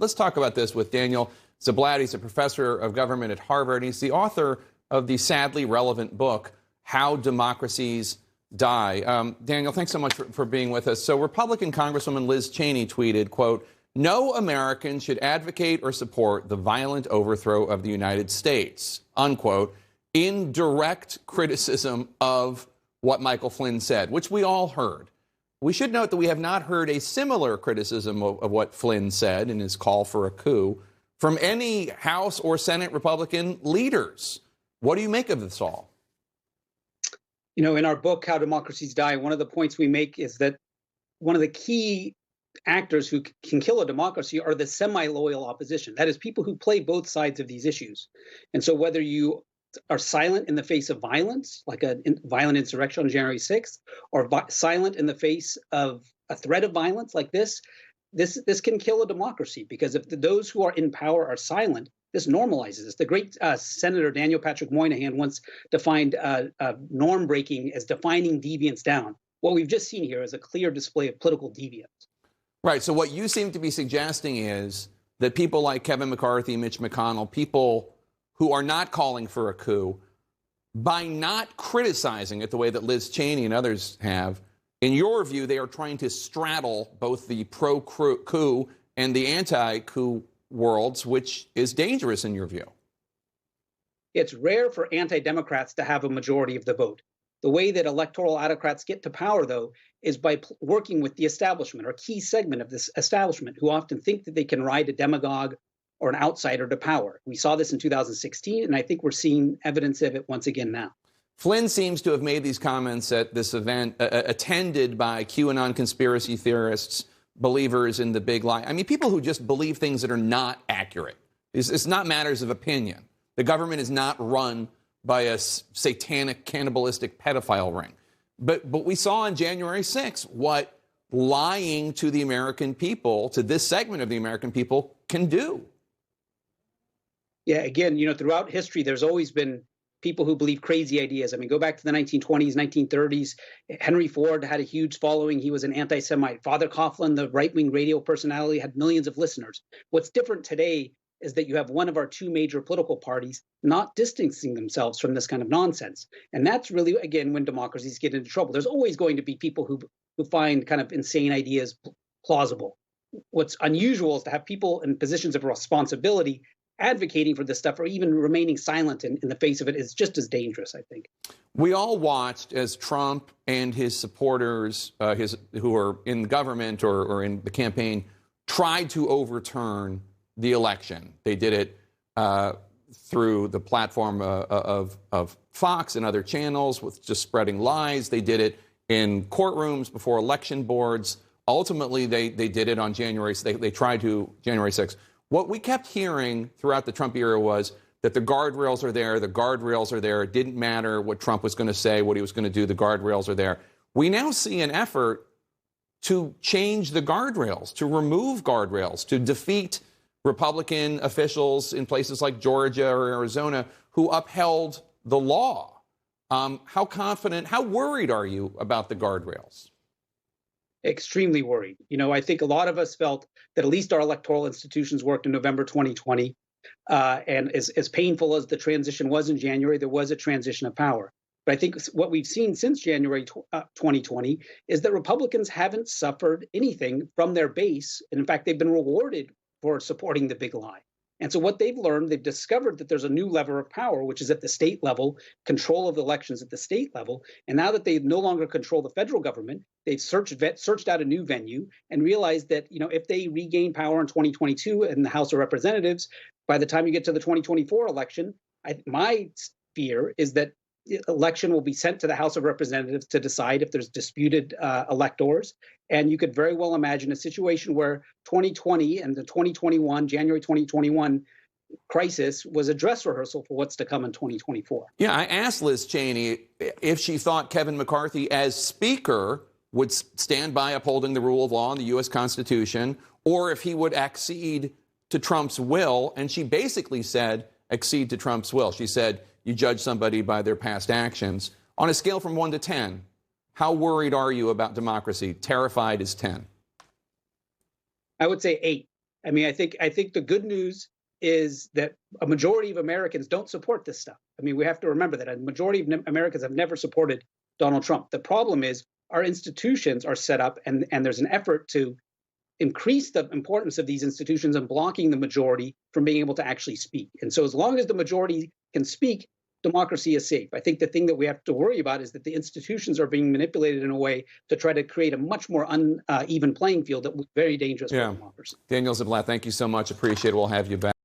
let's talk about this with Daniel Ziblatt. He's a professor of government at Harvard. He's the author of the sadly relevant book, How Democracies Die. Daniel, thanks so much for being with us. So Republican Congresswoman Liz Cheney tweeted, quote, "No American should advocate or support the violent overthrow of the United States," unquote, in direct criticism of what Michael Flynn said, which we all heard. We should note that we have not heard a similar criticism of what Flynn said in his call for a coup from any House or Senate Republican leaders. What do you make of this all? You know, in our book, How Democracies Die, one of the points we make is that one of the key actors who can kill a democracy are the semi-loyal opposition. That is, people who play both sides of these issues. And so whether you are silent in the face of violence, like a violent insurrection on January 6th, or silent in the face of a threat of violence like this can kill a democracy, because if those who are in power are silent, this normalizes this. The great Senator Daniel Patrick Moynihan once defined norm breaking as defining deviance down. What we've just seen here is a clear display of political deviance. Right. So what you seem to be suggesting is that people like Kevin McCarthy, Mitch McConnell, people who are not calling for a coup, by not criticizing it the way that Liz Cheney and others have, in your view, they are trying to straddle both the pro-coup and the anti-coup worlds, which is dangerous in your view. It's rare for anti-Democrats to have a majority of the vote. The way that electoral autocrats get to power, though, is by working with the establishment, or a key segment of this establishment, who often think that they can ride a demagogue or an outsider to power. We saw this in 2016, and I think we're seeing evidence of it once again now. Flynn seems to have made these comments at this event attended by QAnon conspiracy theorists, believers in the big lie. I mean, people who just believe things that are not accurate. It's not matters of opinion. The government is not run by a satanic, cannibalistic pedophile ring. But we saw on January 6th what lying to the American people, to this segment of the American people, can do. Yeah, again, you know, throughout history, there's always been people who believe crazy ideas. I mean, go back to the 1920s, 1930s. Henry Ford had a huge following. He was an anti-Semite. Father Coughlin, the right-wing radio personality, had millions of listeners. What's different today is that you have one of our two major political parties not distancing themselves from this kind of nonsense. And that's really, again, when democracies get into trouble. There's always going to be people who find kind of insane ideas plausible. What's unusual is to have people in positions of responsibility advocating for this stuff, or even remaining silent in the face of it, is just as dangerous, I think. We all watched as Trump and his supporters, who are in the government or in the campaign, tried to overturn the election. They did it through the platform of Fox and other channels with just spreading lies. They did it in courtrooms before election boards. Ultimately, they did it on January. They tried to January 6th. What we kept hearing throughout the Trump era was that the guardrails are there, the guardrails are there. It didn't matter what Trump was going to say, what he was going to do, the guardrails are there. We now see an effort to change the guardrails, to remove guardrails, to defeat Republican officials in places like Georgia or Arizona who upheld the law. How confident, how worried are you about the guardrails? Extremely worried. You know, I think a lot of us felt that at least our electoral institutions worked in November 2020. And as painful as the transition was in January, there was a transition of power. But I think what we've seen since January 2020 is that Republicans haven't suffered anything from their base. And in fact, they've been rewarded for supporting the big lie. And so what they've learned, they've discovered that there's a new lever of power, which is at the state level, control of the elections at the state level. And now that they no longer control the federal government, they've searched out a new venue and realized that, you know, if they regain power in 2022 in the House of Representatives, by the time you get to the 2024 election, my fear is that the election will be sent to the House of Representatives to decide if there's disputed electors. And you could very well imagine a situation where 2020 and the January 2021 crisis was a dress rehearsal for what's to come in 2024. Yeah, I asked Liz Cheney if she thought Kevin McCarthy as Speaker would stand by upholding the rule of law and the U.S. Constitution, or if he would accede to Trump's will. And she basically said, accede to Trump's will. She said, you judge somebody by their past actions. On a scale from 1 to 10, how worried are you about democracy? Terrified is 10. I would say 8. I mean, I think the good news is that a majority of Americans don't support this stuff. I mean, we have to remember that a majority of Americans have never supported Donald Trump. The problem is our institutions are set up, and there's an effort to increase the importance of these institutions and blocking the majority from being able to actually speak. And so as long as the majority can speak, democracy is safe. I think the thing that we have to worry about is that the institutions are being manipulated in a way to try to create a much more uneven playing field that will be very dangerous for democracy. Daniel Ziblatt, thank you so much. Appreciate it. We'll have you back.